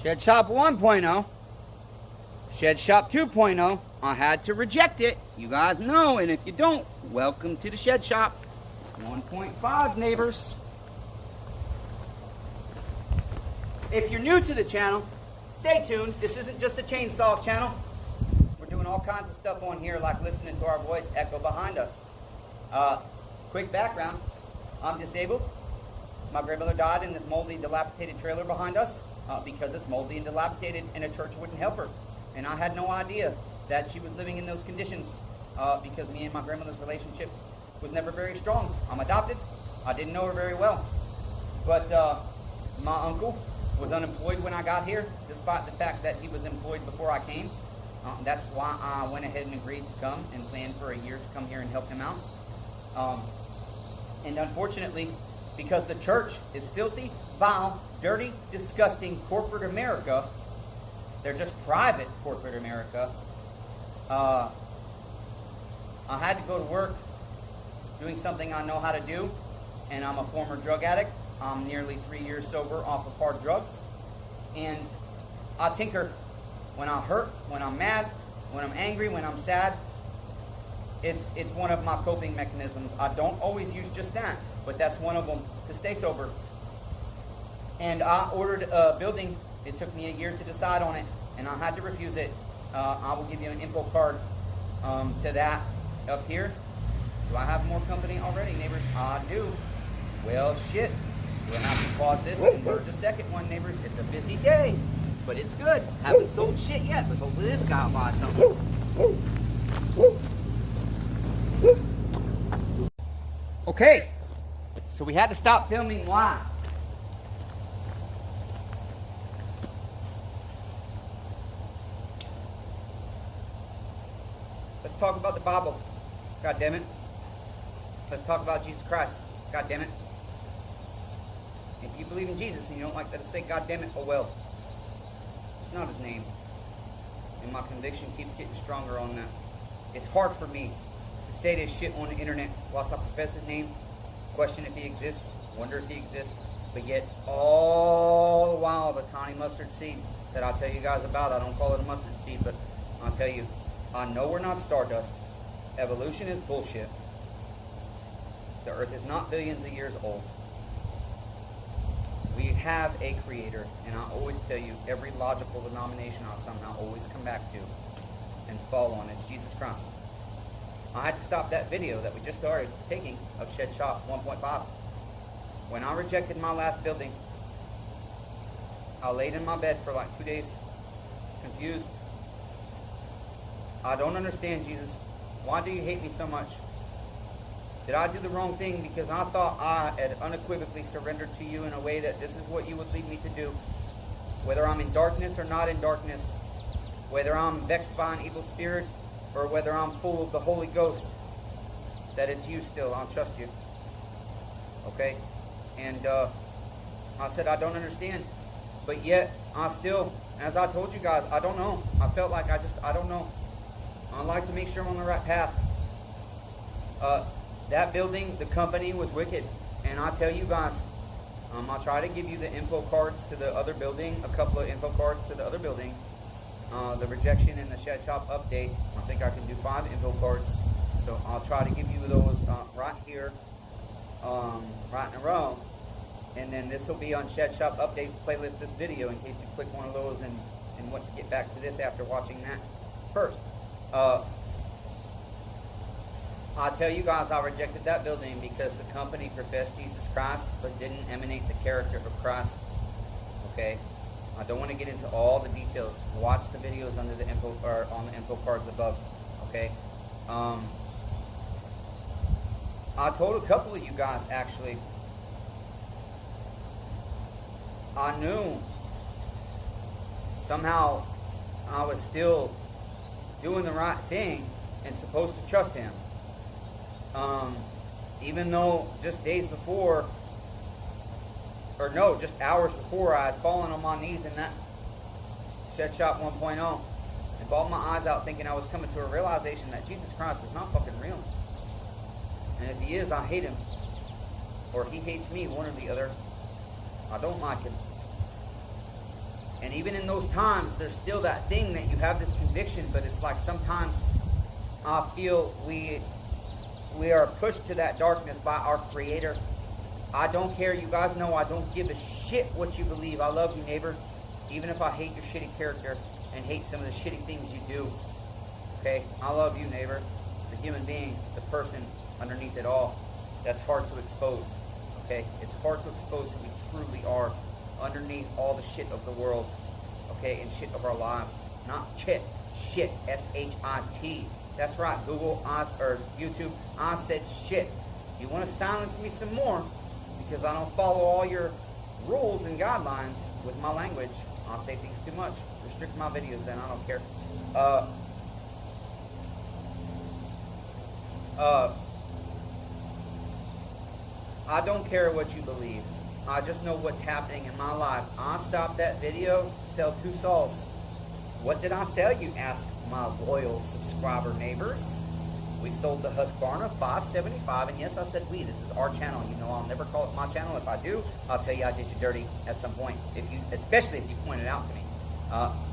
Shed Shop 1.0. Shed Shop 2.0. I had to reject it. You guys know, and if you don't, welcome to the Shed Shop 1.5, neighbors. If you're new to the channel, stay tuned. This isn't just a chainsaw channel. We're doing all kinds of stuff on here, like listening to our voice echo behind us. Quick background. I'm disabled. My grandmother died in this moldy, dilapidated trailer behind us because it's moldy and dilapidated, and a church wouldn't help her. And I had no idea that she was living in those conditions because me and my grandmother's relationship was never very strong. I'm adopted. I didn't know her very well. But my uncle was unemployed when I got here, despite the fact that he was employed before I came. That's why I went ahead and agreed to come and planned for a year to come here and help him out. And unfortunately, because the church is filthy, vile, dirty, disgusting corporate America, they're just private corporate America, I had to go to work doing something I know how to do, and I'm a former drug addict. I'm nearly 3 years sober off of hard drugs, and I tinker when I hurt, when I'm mad, when I'm angry, when I'm sad. It's one of my coping mechanisms. I don't always use just that, but that's one of them to stay sober. And I ordered a building. It took me a year to decide on it, and I had to refuse it. I will give you an info card to that up here. Do I have more company already, neighbors? I do. Well, shit. We'll have to pause this and merge a second one, neighbors. It's a busy day, but it's good. Haven't sold shit yet, but hopefully this guy will buy something. Okay, so we had to stop filming. Why? Let's talk about the Bible. God damn it. Let's talk about Jesus Christ. God damn it. If you believe in Jesus and you don't like that to say God damn it, oh well. It's not his name. And my conviction keeps getting stronger on that. It's hard for me to say this shit on the internet whilst I profess his name, question if he exists, wonder if he exists, but yet all the while the tiny mustard seed that I'll tell you guys about, I don't call it a mustard seed, but I'll tell you, I know we're not stardust. Evolution is bullshit. The earth is not billions of years old. We have a creator, and I always tell you, every logical denomination I somehow always come back to and fall on is Jesus Christ. I had to stop that video that we just started taking of Shed Shop 1.5. When I rejected my last building, I laid in my bed for like 2 days, confused. I don't understand, Jesus. Why do you hate me so much? Did I do the wrong thing because I thought I had unequivocally surrendered to you in a way that this is what you would lead me to do? Whether I'm in darkness or not in darkness, whether I'm vexed by an evil spirit or whether I'm full of the Holy Ghost, that it's you still. I'll trust you. Okay? And I said, I don't understand. But yet, I still, as I told you guys, I don't know. I felt like I don't know. I'd like to make sure I'm on the right path. That building, the company was wicked. And I tell you guys, I'll try to give you the info cards to the other building, a couple of info cards to the other building. The rejection and the Shed Shop update. I think I can do 5 info cards. So I'll try to give you those right here, right in a row. And then this will be on Shed Shop updates playlist, this video, in case you click one of those and want to get back to this after watching that first. I'll tell you guys, I rejected that building because the company professed Jesus Christ but didn't emanate the character of Christ. Okay? I don't want to get into all the details. Watch the videos under the info or on the info cards above. Okay? I told a couple of you guys actually. I knew somehow I was still doing the right thing and supposed to trust him. Even though just days before, or no, just hours before, I had fallen on my knees in that Shed Shop 1.0 and bawled my eyes out thinking I was coming to a realization that Jesus Christ is not fucking real. And if he is, I hate him. Or he hates me, one or the other. I don't like him. And even in those times, there's still that thing that you have this conviction, but it's like sometimes I feel we are pushed to that darkness by our Creator. I don't care. You guys know I don't give a shit what you believe. I love you, neighbor. Even if I hate your shitty character and hate some of the shitty things you do. Okay? I love you, neighbor. The human being, the person underneath it all. That's hard to expose. Okay? It's hard to expose who we truly are underneath all the shit of the world. Okay? And shit of our lives. Not chit. Shit. S-H-I-T. That's right. Google, or YouTube, I said shit. You want to silence me some more because I don't follow all your rules and guidelines with my language. I'll say things too much. Restrict my videos then. I don't care. I don't care what you believe. I just know what's happening in my life. I stopped that video to sell 2 saws. What did I sell you? Ask my loyal subscriber neighbors. We sold the Husqvarna 575, and yes, I said we. This is our channel. You know, I'll never call it my channel. If I do, I'll tell you I did you dirty at some point. Especially if you point it out to me.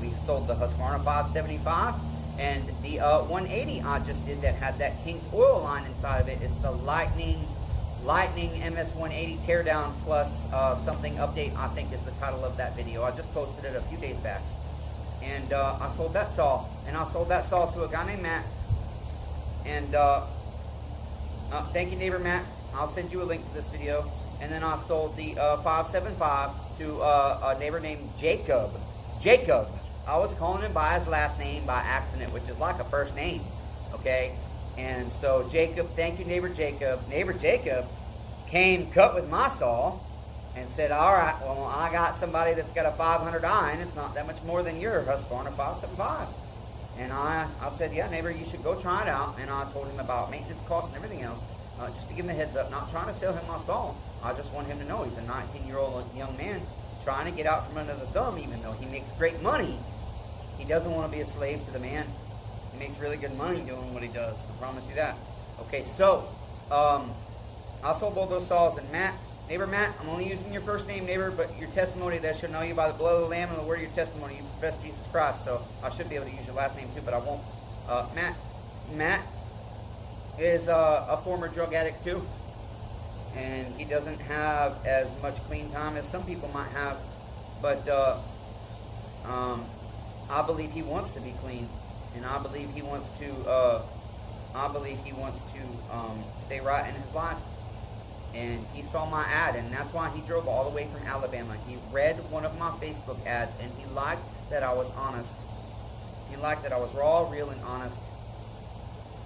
We sold the Husqvarna 575, and the 180 I just did that had that King's oil line inside of it. It's the Lightning MS 180 teardown plus something update, I think is the title of that video. I just posted it a few days back. And I sold that saw. And I sold that saw to a guy named Matt. And thank you, neighbor Matt. I'll send you a link to this video. And then I sold the 575 to a neighbor named Jacob. Jacob. I was calling him by his last name by accident, which is like a first name. Okay? And so Jacob, thank you, neighbor Jacob. Neighbor Jacob came, cut with my saw, and said, all right, well, I got somebody that's got a 500i, and it's not that much more than your Husqvarna 575. And I said, yeah, neighbor, you should go try it out. And I told him about maintenance costs and everything else, just to give him a heads up. Not trying to sell him my saw. I just want him to know he's a 19-year-old young man trying to get out from under the thumb, even though he makes great money. He doesn't want to be a slave to the man. He makes really good money doing what he does. I promise you that. Okay, so I sold both those saws. And Matt, neighbor Matt, I'm only using your first name, neighbor, but your testimony, that should know you by the blood of the Lamb and the word of your testimony. You profess Jesus Christ, so I should be able to use your last name too, but I won't. Matt is a former drug addict too, and he doesn't have as much clean time as some people might have, but I believe he wants to be clean, and I believe he wants to. Stay right in his life. And he saw my ad, and that's why he drove all the way from Alabama. He read one of my Facebook ads, and he liked that I was honest. He liked that I was raw, real, and honest.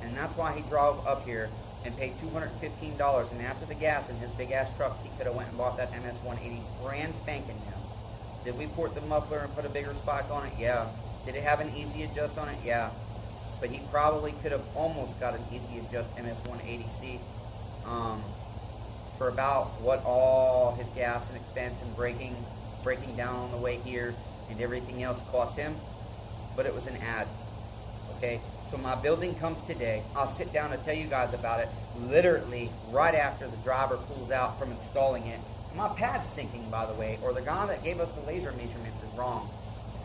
And that's why he drove up here and paid $215. And after the gas in his big-ass truck, he could have went and bought that MS 180 brand spanking new. Did we port the muffler and put a bigger spike on it? Yeah. Did it have an easy adjust on it? Yeah. But he probably could have almost got an easy adjust MS 180C. For about what all his gas and expense and breaking down on the way here and everything else cost him. But it was an ad. Okay, so my building comes today. I'll sit down and tell you guys about it literally right after the driver pulls out from installing it. My pad's sinking, by the way, or the guy that gave us the laser measurements is wrong.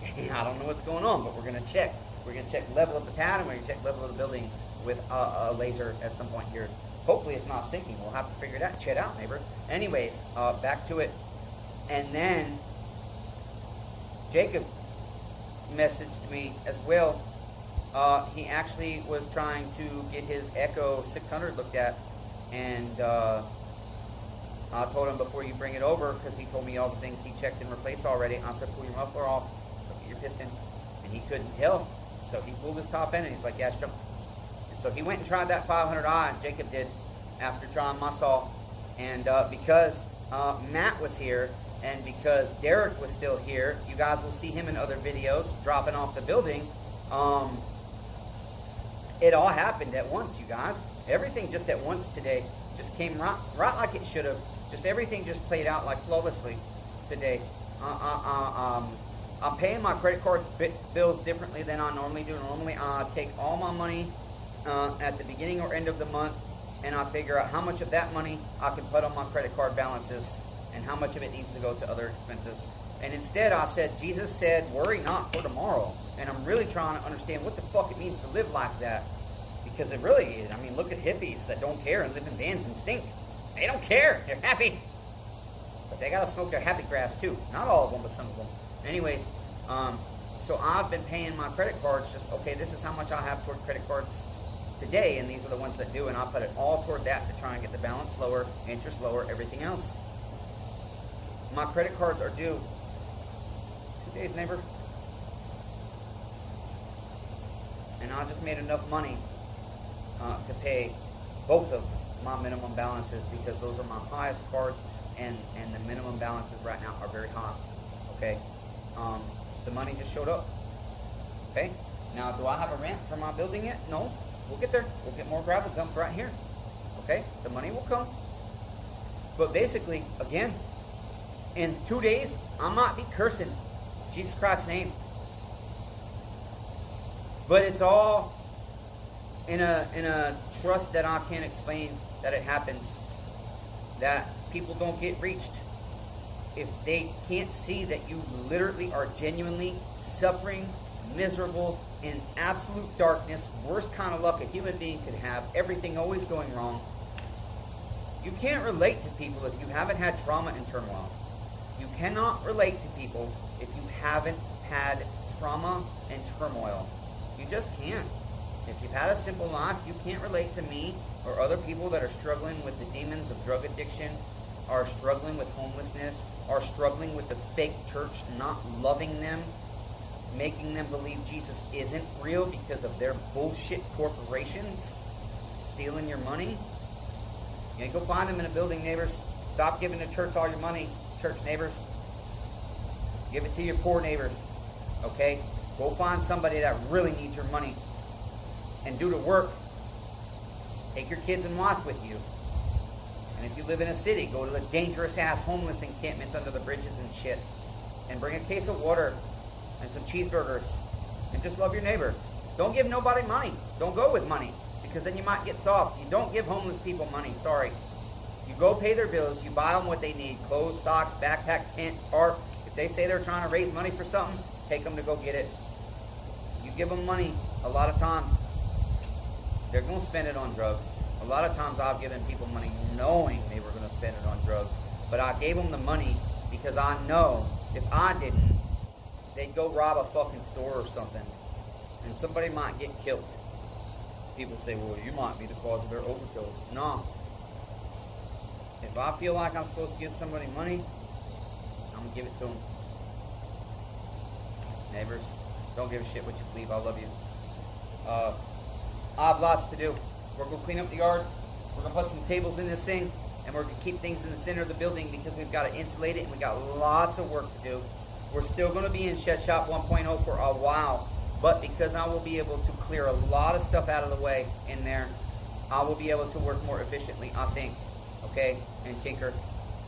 Okay, I don't know what's going on, but we're going to check. We're going to check level of the pad, and we're going to check level of the building with a laser at some point here. Hopefully it's not sinking. We'll have to figure that shit out, neighbors. Anyways, back to it. And then Jacob messaged me as well. He actually was trying to get his Echo 600 looked at. And I told him before you bring it over, because he told me all the things he checked and replaced already. I said, pull your muffler off, look at your piston. And he couldn't tell. So he pulled his top end, and he's like, yeah, sure. So he went and tried that 500i, Jacob did, after trying my saw. And because Matt was here, and because Derek was still here, you guys will see him in other videos dropping off the building. It all happened at once, you guys. Everything just at once today just came right like it should have. Just everything just played out like flawlessly today. I'm paying my credit card bills differently than I normally do. Normally, I take all my money at the beginning or end of the month, and I figure out how much of that money I can put on my credit card balances and how much of it needs to go to other expenses. And instead I said, Jesus said, worry not for tomorrow. And I'm really trying to understand what the fuck it means to live like that. Because it really is. I mean, look at hippies that don't care and live in vans and stink. They don't care. They're happy. But they gotta smoke their happy grass too. Not all of them, but some of them. Anyways, so I've been paying my credit cards just, okay, this is how much I have toward credit cards today, and these are the ones that do, and I'll put it all toward that to try and get the balance lower, interest lower, everything else. My credit cards are due 2 days, neighbor. And I just made enough money to pay both of my minimum balances because those are my highest cards, and the minimum balances right now are very high. Okay? The money just showed up. Okay? Now, do I have a ramp for my building yet? No. We'll get there. We'll get more gravel dumped right here. Okay? The money will come. But basically, again, in 2 days, I might be cursing Jesus Christ's name. But it's all in a trust that I can't explain that it happens. That people don't get reached. If they can't see that you literally are genuinely suffering, miserable, in absolute darkness, worst kind of luck a human being could have, everything always going wrong, you can't relate to people if you haven't had trauma and turmoil. You cannot relate to people if you haven't had trauma and turmoil. You just can't. If you've had a simple life, you can't relate to me or other people that are struggling with the demons of drug addiction, are struggling with homelessness, are struggling with the fake church not loving them, making them believe Jesus isn't real because of their bullshit corporations stealing your money. You go find them in a building, neighbors. Stop giving the church all your money, church neighbors. Give it to your poor neighbors, okay? Go find somebody that really needs your money and do the work. Take your kids and wife with you. And if you live in a city, go to the dangerous-ass homeless encampments under the bridges and shit. And bring a case of water and some cheeseburgers. And just love your neighbor. Don't give nobody money. Don't go with money. Because then you might get soft. You don't give homeless people money. Sorry. You go pay their bills. You buy them what they need. Clothes, socks, backpack, tent, tarp. If they say they're trying to raise money for something, take them to go get it. You give them money a lot of times. They're going to spend it on drugs. A lot of times I've given people money knowing they were going to spend it on drugs. But I gave them the money because I know if I didn't, they'd go rob a fucking store or something. And somebody might get killed. People say, well, you might be the cause of their overdose. No. If I feel like I'm supposed to give somebody money, I'm going to give it to them. Neighbors, don't give a shit what you believe. I love you. I have lots to do. We're going to clean up the yard. We're going to put some tables in this thing. And we're going to keep things in the center of the building because we've got to insulate it and we've got lots of work to do. We're still going to be in Shed Shop 1.0 for a while. But because I will be able to clear a lot of stuff out of the way in there, I will be able to work more efficiently, I think. Okay? And tinker.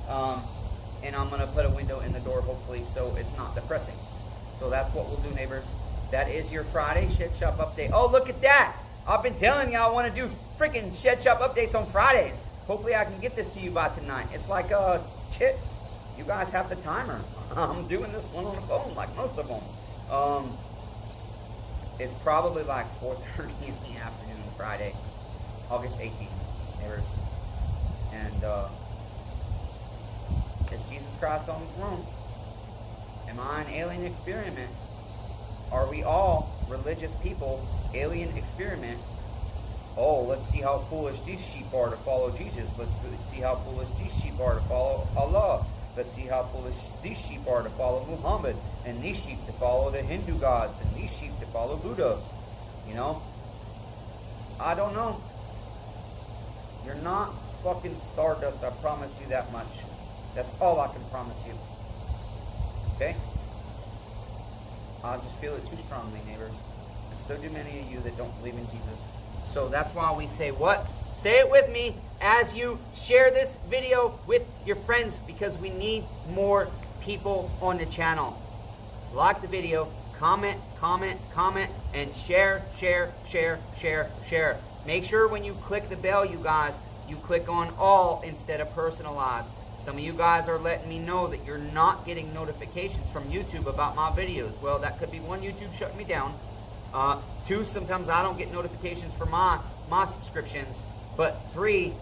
And I'm going to put a window in the door, hopefully, so it's not depressing. So that's what we'll do, neighbors. That is your Friday Shed Shop update. Oh, look at that! I've been telling you I want to do freaking Shed Shop updates on Fridays. Hopefully I can get this to you by tonight. It's like, shit, you guys have the timer. I'm doing this one on the phone like most of them. It's probably like 4:30 in the afternoon Friday, August 18th, neighbors. And is Jesus Christ on the throne? Am I an alien experiment? Are we all religious people, alien experiment? Oh, let's see how foolish these sheep are to follow Jesus. Let's see how foolish these sheep are to follow Allah. Let's see how foolish these sheep are to follow Muhammad, and these sheep to follow the Hindu gods, and these sheep to follow Buddha. You know? I don't know. You're not fucking Stardust, I promise you that much. That's all I can promise you. Okay? I just feel it too strongly, neighbors. And so do many of you that don't believe in Jesus. So that's why we say what? Say it with me as you share this video with your friends, because we need more people on the channel. Like the video, comment, and share. Make sure when you click the bell, you guys, you click on all instead of personalized. Some of you guys are letting me know that you're not getting notifications from YouTube about my videos. Well, that could be one, YouTube shutting me down. Two, sometimes I don't get notifications for my subscriptions. But three,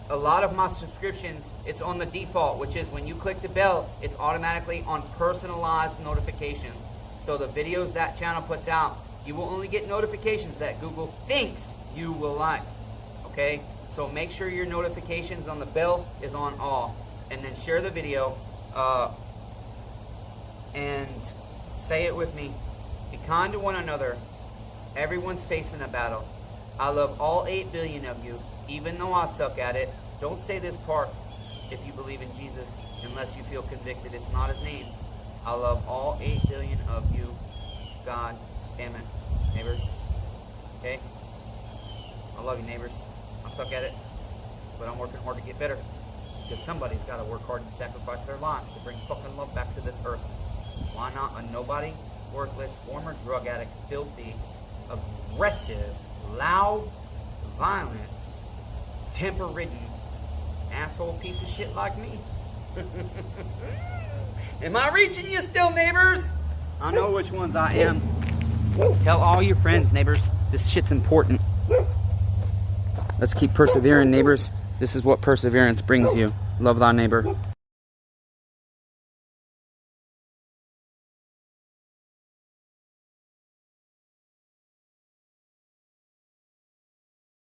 a lot of my subscriptions, it's on the default, which is when you click the bell, it's automatically on personalized notifications. So the videos that channel puts out, you will only get notifications that Google thinks you will like. Okay? So make sure your notifications on the bell is on all. And then share the video and say it with me. Be kind to one another. Everyone's facing a battle. I love all 8 billion of you, even though I suck at it. Don't say this part if you believe in Jesus, unless you feel convicted. It's not his name. I love all 8 billion of you. God damn it. Neighbors. Okay? I love you, neighbors. I suck at it, but I'm working hard to get better. Because somebody's got to work hard and sacrifice their lives to bring fucking love back to this earth. Why not a nobody, worthless, former drug addict, filthy, aggressive, loud, violent, temper-ridden, asshole piece of shit like me? Am I reaching you still, neighbors? I know which ones I am. Tell all your friends, neighbors. This shit's important. Let's keep persevering, neighbors. This is what perseverance brings you. Love thy neighbor.